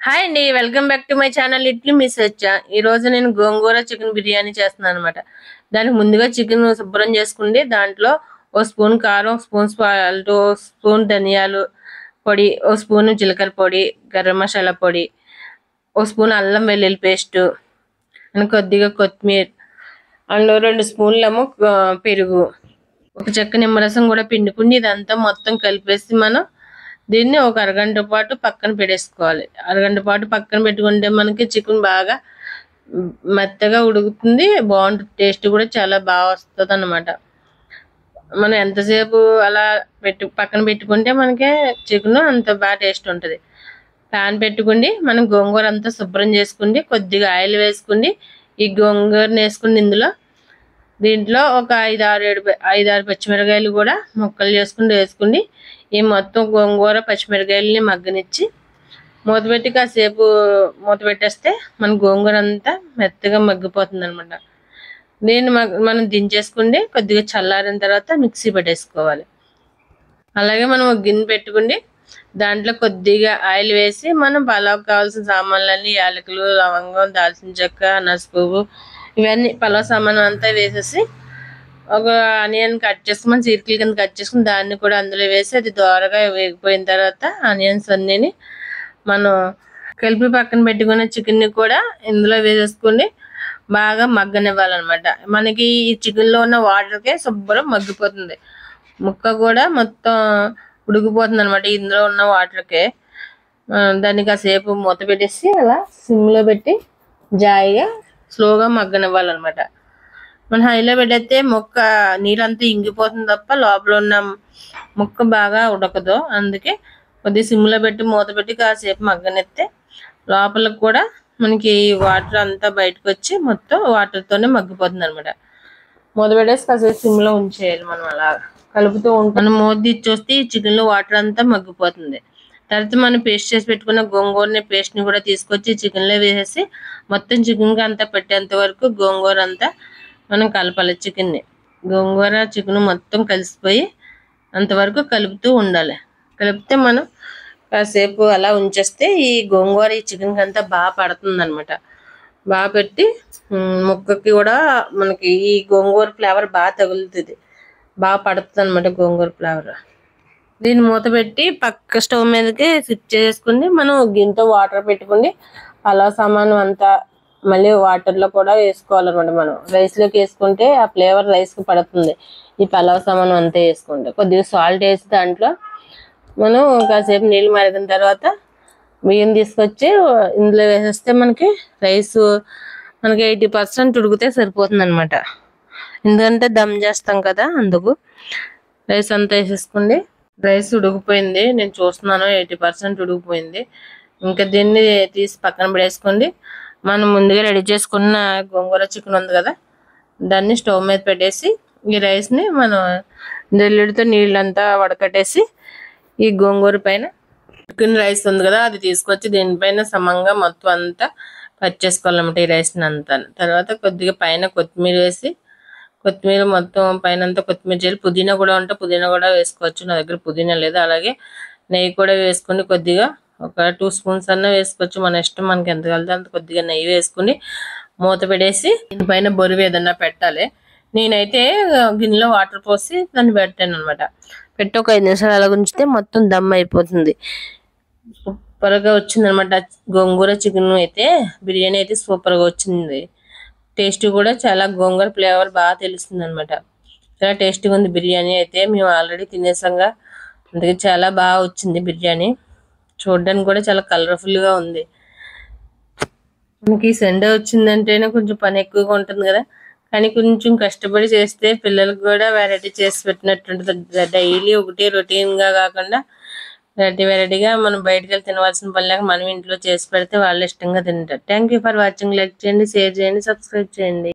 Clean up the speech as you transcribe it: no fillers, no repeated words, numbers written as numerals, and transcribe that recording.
Hi అండి, welcome back to my channel idli miss వచ్చా. ఈ రోజు నేను గోంగూర చికెన్ బిర్యానీ చేస్తున్నాను అనమాట. దానికి ముందుగా చికెన్ శుభ్రం చేసుకుంటే దాంట్లో ఓ స్పూన్ కారం, ఒక స్పూన్ సాల్ట్, ఓ స్పూన్ ధనియాలు పొడి, ఓ స్పూన్ జీలకర్ర పొడి, గరం మసాలా పొడి, ఓ స్పూన్ అల్లం వెల్లుల్లి పేస్ట్, కొద్దిగా కొత్తిమీర, అందులో 2 స్పూన్లేమో పెరుగు, ఒక చెక్క నిమ్మరసం కూడా పిండుకుని ఇదంతా మొత్తం కలిపేసి మనం దీన్ని ఒక అరగంట పాటు పక్కన పెట్టేసుకోవాలి. అరగంట పాటు పక్కన పెట్టుకుంటే మనకి చికెన్ బాగా మెత్తగా ఉడుకుతుంది, బాగుంటుంది, టేస్ట్ కూడా చాలా బాగా వస్తుంది అన్నమాట. మనం ఎంతసేపు అలా పక్కన పెట్టుకుంటే మనకి చికెన్ అంత బాగా టేస్ట్ ఉంటుంది. ప్యాన్ పెట్టుకుని మనం గోంగూర అంతా శుభ్రం చేసుకుని కొద్దిగా ఆయిల్ వేసుకుని ఈ గోంగూరని వేసుకుని దీంట్లో ఒక 5-6 పచ్చిమిరకాయలు కూడా ముక్కలు చేసుకుని వేసుకుని ఈ మొత్తం గోంగూర పచ్చిమిరకాయలని మగ్గనిచ్చి మూతపెట్టి కాసేపు మూత పెట్టేస్తే మన గోంగూర అంతా మెత్తగా మగ్గిపోతుంది అనమాట. దీన్ని మనం దించేసుకుంటే కొద్దిగా చల్లారిన తర్వాత మిక్సీ పెట్టేసుకోవాలి. అలాగే మనం ఒక గిన్నె పెట్టుకుని దాంట్లో కొద్దిగా ఆయిల్ వేసి మనం పలావ్ కావాల్సిన సామాన్లన్నీ యాలకులు, లవంగం, దాల్చిన చెక్క, అనాస పువ్వు, ఇవన్నీ పలావ్ సామాన్ అంతా వేసేసి ఒక ఆనియన్ కట్ చేసుకుని చీరికల కింద కట్ చేసుకుని దాన్ని కూడా అందులో వేసి అది దోరగా వేగిపోయిన తర్వాత ఆనియన్స్ అన్నీని మనం కలిపి పక్కన పెట్టుకున్న చికెన్ని కూడా ఇందులో వేసేసుకుని బాగా మగ్గనివ్వాలన్నమాట. మనకి ఈ చికెన్లో ఉన్న వాటర్కే శుభ్రం మగ్గిపోతుంది, ముక్క కూడా మొత్తం ఉడికిపోతుంది అనమాట ఇందులో ఉన్న వాటర్కే. దాన్ని కాసేపు మూత పెట్టేసి అలా సిమ్లో పెట్టి జాయిగా స్లోగా మగ్గనివ్వాలన్నమాట. మన హైలో పెట్టేస్తే ముక్క నీళ్ళంతా ఇంగిపోతుంది తప్ప లోపల ఉన్న ముక్క బాగా ఉడకదు. అందుకే కొద్దిగా సిమ్లో పెట్టి మూత పెట్టి కాసేపు మగ్గనెత్తే లోపలకు కూడా మనకి వాటర్ అంతా బయటకు వచ్చి మొత్తం వాటర్తోనే మగ్గిపోతుంది అనమాట. మూత పెట్టేసి కాసేపు సిమ్లో ఉంచేయాలి. మనం అలా కలుపుతూ ఉంటాం. మనం మూత తీసి ఈ చికెన్లో వాటర్ అంతా మగ్గిపోతుంది. తర్వాత మనం పేస్ట్ చేసి పెట్టుకున్న గోంగూరని పేస్ట్ని కూడా తీసుకొచ్చి చికెన్లో వేసేసి మొత్తం చికెన్కి అంతా పెట్టేంత వరకు గోంగూర అంతా మనం కలపాలి. చికెన్ని గోంగూర చికెన్ మొత్తం కలిసిపోయి అంతవరకు కలుపుతూ ఉండాలి. కలిపితే మనం కాసేపు అలా ఉంచేస్తే ఈ గోంగూర ఈ చికెన్కి అంతా బాగా పడుతుంది అనమాట. బాగా పెట్టి ముక్కకి కూడా మనకి ఈ గోంగూర ఫ్లేవర్ బాగా తగులుతుంది, బాగా పడుతుంది అనమాట గోంగూర ఫ్లేవర్. దీన్ని మూత పెట్టి పక్క స్టవ్ మీదకి స్విచ్ చేసుకుని మనం గిన్నెతో వాటర్ పెట్టుకుని పలావ్ సామాను అంతా మళ్ళీ వాటర్లో కూడా వేసుకోవాలన్నమాట. మనం రైస్లోకి వేసుకుంటే ఆ ఫ్లేవర్ రైస్కి పడుతుంది. ఈ పలావ్ సామాను అంతా వేసుకుంటే కొద్దిగా సాల్ట్ వేసి దాంట్లో మనం కాసేపు నీళ్ళు మరిగిన తర్వాత బియ్యం తీసుకొచ్చి ఇందులో వేసేస్తే మనకి రైస్ మనకి 80% ఉడికితే సరిపోతుంది అనమాట. ఎందుకంటే దమ్ చేస్తాం కదా, అందుకు రైస్ అంతా వేసేసుకోండి. రైస్ ఉడికిపోయింది, నేను చూస్తున్నాను 80% ఉడికిపోయింది. ఇంకా దీన్ని తీసి పక్కన పడేసుకోండి. మనం ముందుగా రెడీ చేసుకున్న గోంగూర చికెన్ ఉంది కదా, దాన్ని స్టవ్ మీద పెట్టేసి ఈ రైస్ని మనం జల్లెడతో నీళ్ళంతా వడకట్టేసి ఈ గోంగూర పైన చికెన్ రైస్ ఉంది కదా అది తీసుకొచ్చి దీనిపైన సమంగా మొత్తం అంతా కట్ చేసుకోవాలన్నమాట ఈ రైస్ని అంతా. తర్వాత కొద్దిగా పైన కొత్తిమీర వేసి కొత్తిమీర మొత్తం పైన అంతా కొత్తిమీర చేయాలి. పుదీనా కూడా ఉంటే పుదీనా కూడా వేసుకోవచ్చు, నా దగ్గర పుదీనా లేదు. అలాగే నెయ్యి కూడా వేసుకుని కొద్దిగా ఒక 2 స్పూన్స్ అన్న వేసుకోవచ్చు, మన ఇష్టం, మనకి ఎంత కలితే అంత. కొద్దిగా నెయ్యి వేసుకుని మూత పెట్టేసి దీనిపైన బొరువు ఏదన్నా పెట్టాలి. నేనైతే గిన్నెలో వాటర్ పోసి దాన్ని పెట్టాను అనమాట. పెట్టి ఒక 5 నిమిషాలు అలా ఉంచితే మొత్తం దమ్ అయిపోతుంది. సూపర్గా వచ్చింది అనమాట గోంగూర చికెన్ అయితే. బిర్యానీ అయితే సూపర్గా వచ్చింది. టేస్ట్ కూడా చాలా గోంగూర ఫ్లేవర్ బాగా తెలుస్తుంది అనమాట. చాలా టేస్టీగా ఉంది బిర్యానీ అయితే. మేము ఆల్రెడీ తినేసాంగా, అందుకే చాలా బాగా వచ్చింది బిర్యానీ. చూడడానికి కూడా చాలా కలర్ఫుల్గా ఉంది. మనకి సండే వచ్చిందంటేనే కొంచెం పని ఎక్కువగా ఉంటుంది కదా, కానీ కొంచెం కష్టపడి చేస్తే పిల్లలకు కూడా వెరైటీ చేసి పెట్టినట్టుంటుంది. డైలీ ఒకటే రొటీన్గా కాకుండా వెరైటీగా మనం బయటకు వెళ్ళి తినవలసిన పని లేక మనం ఇంట్లో చేసి పెడితే వాళ్ళు ఇష్టంగా తింటారు. Thank you for watching. Like చేయండి, షేర్ చేయండి, సబ్స్క్రైబ్ చేయండి.